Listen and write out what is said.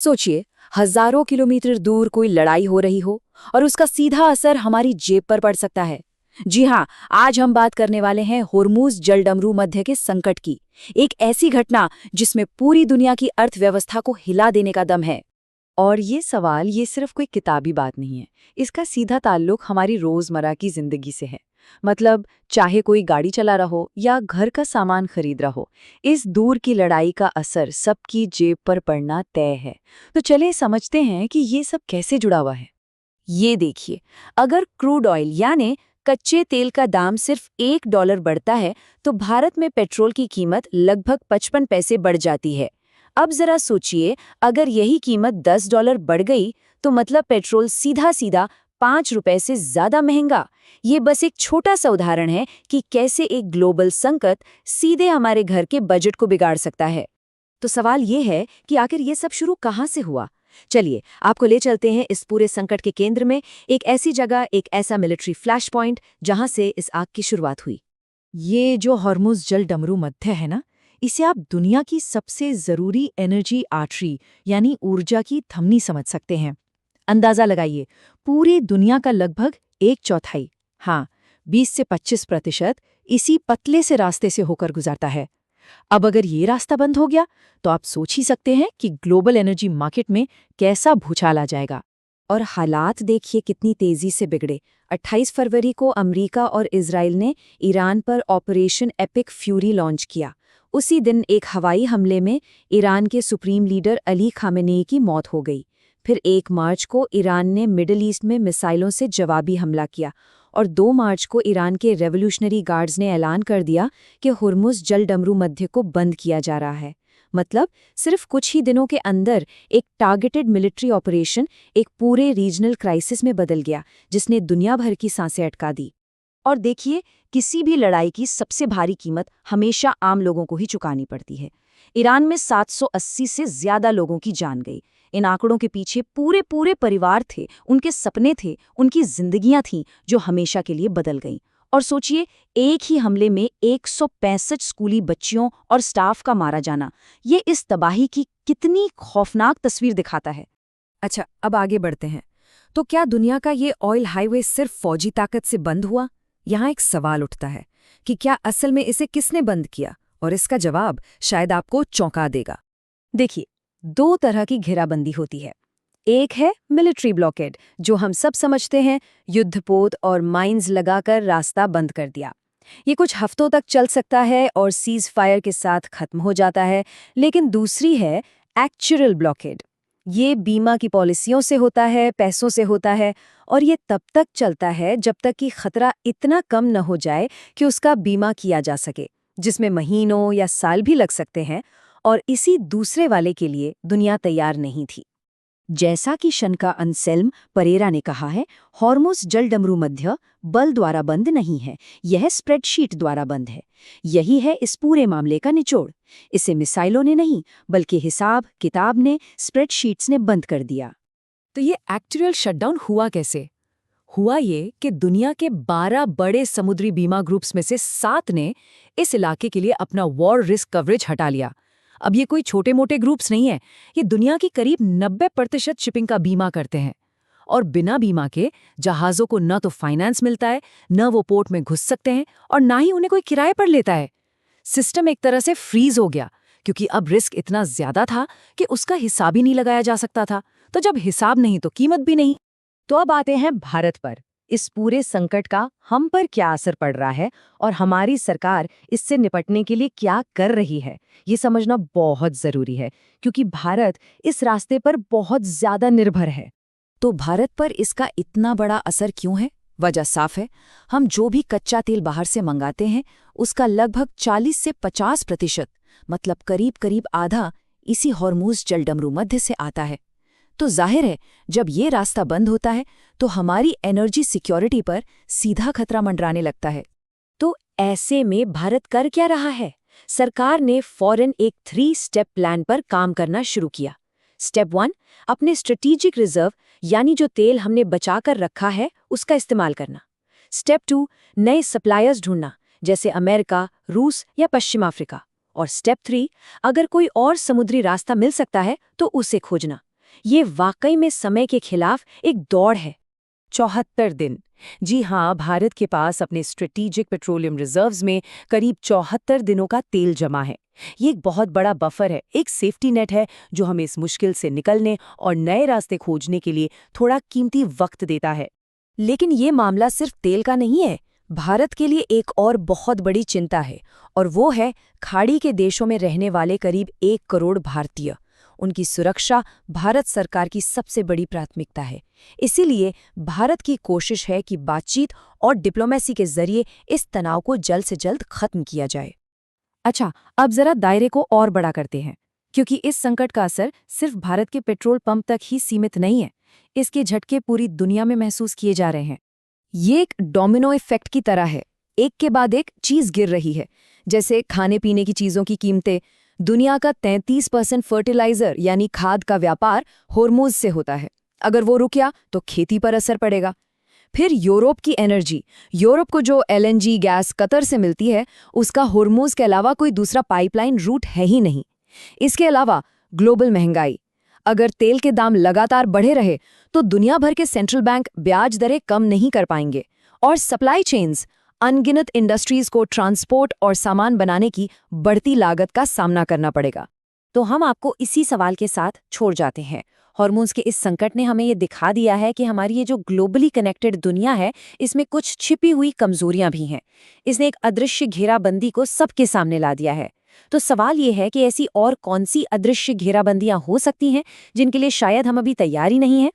सोचिए, हजारों किलोमीटर दूर कोई लड़ाई हो रही हो और उसका सीधा असर हमारी जेब पर पड़ सकता है। जी हाँ, आज हम बात करने वाले हैं होर्मुज जलडमरू मध्य के संकट की। एक ऐसी घटना जिसमें पूरी दुनिया की अर्थव्यवस्था को हिला देने का दम है। और ये सवाल ये सिर्फ कोई किताबी बात नहीं है। इसका सीधा ताल्लुक हमारी रोजमर्रा की जिंदगी से है। मतलब चाहे कोई गाड़ी चला रहा हो या घर का सामान खरीद रहा हो, इस दूर की लड़ाई का असर सबकी जेब पर पड़ना तय है। तो चले समझते हैं कि ये सब कैसे जुड़ा हुआ है। ये देखिए, अगर क्रूड ऑयल यानी कच्चे तेल का दाम सिर्फ $1 बढ़ता है तो भारत में पेट्रोल की कीमत लगभग 55 पैसे बढ़ जाती है। अब जरा सोचिए, अगर यही कीमत $10 बढ़ गई तो मतलब पेट्रोल सीधा सीधा ₹5 से ज्यादा महंगा। ये बस एक छोटा सा उदाहरण है कि कैसे एक ग्लोबल संकट सीधे हमारे घर के बजट को बिगाड़ सकता है। तो सवाल ये है कि आखिर ये सब शुरू कहाँ से हुआ। चलिए आपको ले चलते हैं इस पूरे संकट के केंद्र में, एक ऐसी जगह, एक ऐसा मिलिट्री फ्लैश पॉइंट जहां से इस आग की शुरुआत हुई। ये जो हॉर्मुज जल डमरू मध्य है ना, इसे आप दुनिया की सबसे जरूरी एनर्जी आर्टरी यानी ऊर्जा की धमनी समझ सकते हैं। अंदाजा लगाइए, पूरी दुनिया का लगभग 1/4, हाँ 20 से 25% इसी पतले से रास्ते से होकर गुजरता है। अब अगर ये रास्ता बंद हो गया तो आप सोच ही सकते हैं कि ग्लोबल एनर्जी मार्केट में कैसा भूचाल आ जाएगा। और हालात देखिए कितनी तेजी से बिगड़े। 28 फरवरी को अमेरिका और इजराइल ने ईरान पर ऑपरेशन एपिक फ्यूरी लॉन्च किया। उसी दिन एक हवाई हमले में ईरान के सुप्रीम लीडर अली खामेनेई की मौत हो गई। फिर 1 मार्च को ईरान ने मिडल ईस्ट में मिसाइलों से जवाबी हमला किया और 2 मार्च को ईरान के रेवोल्यूशनरी गार्ड्स ने ऐलान कर दिया कि हुर्मुज़ जलडमरू मध्य को बंद किया जा रहा है। मतलब सिर्फ कुछ ही दिनों के अंदर एक टारगेटेड मिलिट्री ऑपरेशन एक पूरे रीजनल क्राइसिस में बदल गया, जिसने दुनिया भर की सांसें अटका दी। और देखिए, किसी भी लड़ाई की सबसे भारी कीमत हमेशा आम लोगों को ही चुकानी पड़ती है। ईरान में 780 से ज्यादा लोगों की जान गई। इन आंकड़ों के पीछे पूरे पूरे परिवार थे, उनके सपने थे, उनकी जिंदगियां थीं जो हमेशा के लिए बदल गईं। और सोचिए, एक ही हमले में 165 स्कूली बच्चियों और स्टाफ का मारा जाना, ये इस तबाही की कितनी खौफनाक तस्वीर दिखाता है। अच्छा, अब आगे बढ़ते हैं। तो क्या दुनिया का ये ऑयल हाईवे सिर्फ फौजी ताकत से बंद हुआ? यहाँ एक सवाल उठता है कि क्या असल में इसे किसने बंद किया, और इसका जवाब शायद आपको चौंका देगा। देखिए, 2 तरह की घेराबंदी होती है। एक है मिलिट्री ब्लॉकेड, जो हम सब समझते हैं, युद्धपोत और माइंस लगाकर रास्ता बंद कर दिया। ये कुछ हफ्तों तक चल सकता है और सीज फायर के साथ खत्म हो जाता है। लेकिन दूसरी है एक्चुअल ब्लॉकेड। ये बीमा की पॉलिसियों से होता है, पैसों से होता है, और ये तब तक चलता है जब तक कि खतरा इतना कम न हो जाए कि उसका बीमा किया जा सके, जिसमें महीनों या साल भी लग सकते हैं। और इसी दूसरे वाले के लिए दुनिया तैयार नहीं थी। जैसा कि शनका अंसेल्म परेरा ने कहा है, हॉर्मुज़ जलडमरू मध्य बल द्वारा बंद नहीं है, यह स्प्रेडशीट द्वारा बंद है। यही है इस पूरे मामले का निचोड़। इसे मिसाइलों ने नहीं, बल्कि हिसाब किताब ने, स्प्रेडशीट्स ने बंद कर दिया। तो ये एक्चुअल शटडाउन हुआ कैसे? हुआ ये कि दुनिया के 12 बड़े समुद्री बीमा ग्रुप्स में से 7 ने इस इलाके के लिए अपना वॉर रिस्क कवरेज हटा लिया। अब ये कोई छोटे मोटे ग्रुप्स नहीं है, ये दुनिया की करीब 90% शिपिंग का बीमा करते हैं। और बिना बीमा के जहाज़ों को न तो फाइनेंस मिलता है, न वो पोर्ट में घुस सकते हैं, और ना ही उन्हें कोई किराए पर लेता है। सिस्टम एक तरह से फ्रीज हो गया, क्योंकि अब रिस्क इतना ज्यादा था कि उसका हिसाब ही नहीं लगाया जा सकता था। तो जब हिसाब नहीं तो कीमत भी नहीं। तो अब आते हैं भारत पर। इस पूरे संकट का हम पर क्या असर पड़ रहा है और हमारी सरकार इससे निपटने के लिए क्या कर रही है, ये समझना बहुत जरूरी है, क्योंकि भारत इस रास्ते पर बहुत ज्यादा निर्भर है। तो भारत पर इसका इतना बड़ा असर क्यों है? वजह साफ है। हम जो भी कच्चा तेल बाहर से मंगाते हैं, उसका लगभग 40 से 50%, मतलब करीब करीब आधा, इसी हॉर्मुज़ जलडमरू मध्य से आता है। तो जाहिर है, जब ये रास्ता बंद होता है तो हमारी एनर्जी सिक्योरिटी पर सीधा खतरा मंडराने लगता है। तो ऐसे में भारत कर क्या रहा है? सरकार ने फौरन एक 3 स्टेप प्लान पर काम करना शुरू किया। स्टेप 1, अपने स्ट्रेटेजिक रिजर्व यानी जो तेल हमने बचाकर रखा है उसका इस्तेमाल करना। स्टेप 2, नए सप्लायर्स ढूंढना, जैसे अमेरिका, रूस या पश्चिम अफ्रीका। और स्टेप 3, अगर कोई और समुद्री रास्ता मिल सकता है तो उसे खोजना। ये वाकई में समय के खिलाफ एक दौड़ है। 74 दिन। जी हाँ, भारत के पास अपने स्ट्रेटेजिक पेट्रोलियम रिजर्व्स में करीब 74 दिनों का तेल जमा है। ये एक बहुत बड़ा बफर है, एक सेफ्टी नेट है जो हमें इस मुश्किल से निकलने और नए रास्ते खोजने के लिए थोड़ा कीमती वक्त देता है। लेकिन ये मामला सिर्फ तेल का नहीं है। भारत के लिए एक और बहुत बड़ी चिंता है, और वो है खाड़ी के देशों में रहने वाले करीब 1 करोड़ भारतीय। उनकी सुरक्षा भारत सरकार की सबसे बड़ी प्राथमिकता है। इसीलिए भारत की कोशिश है कि बातचीत और डिप्लोमेसी के जरिए इस तनाव को जल्द से जल्द खत्म किया जाए। अच्छा, अब जरा दायरे को और बड़ा करते हैं, क्योंकि इस संकट का असर सिर्फ भारत के पेट्रोल पंप तक ही सीमित नहीं है। इसके झटके पूरी दुनिया में महसूस किए जा रहे हैं। ये एक डोमिनो इफेक्ट की तरह है, एक के बाद एक चीज गिर रही है। जैसे खाने पीने की चीजों की कीमतें। दुनिया का 33% फर्टिलाइजर यानी खाद का व्यापार होर्मुज से होता है। अगर वो रुक गया तो खेती पर असर पड़ेगा। फिर यूरोप की एनर्जी। यूरोप को जो एलएनजी गैस कतर से मिलती है, उसका होर्मुज के अलावा कोई दूसरा पाइपलाइन रूट है ही नहीं। इसके अलावा ग्लोबल महंगाई। अगर तेल के दाम लगातार बढ़े रहे तो दुनिया भर के सेंट्रल बैंक ब्याज दरें कम नहीं कर पाएंगे। और सप्लाई चेन्स, अनगिनत इंडस्ट्रीज को ट्रांसपोर्ट और सामान बनाने की बढ़ती लागत का सामना करना पड़ेगा। तो हम आपको इसी सवाल के साथ छोड़ जाते हैं। हॉर्मोन्स के इस संकट ने हमें ये दिखा दिया है कि हमारी ये जो ग्लोबली कनेक्टेड दुनिया है, इसमें कुछ छिपी हुई कमजोरियां भी हैं। इसने एक अदृश्य घेराबंदी को सबके सामने ला दिया है। तो सवाल ये है कि ऐसी और कौन सी अदृश्य घेराबंदियां हो सकती हैं जिनके लिए शायद हम अभी तैयार ही नहीं हैं।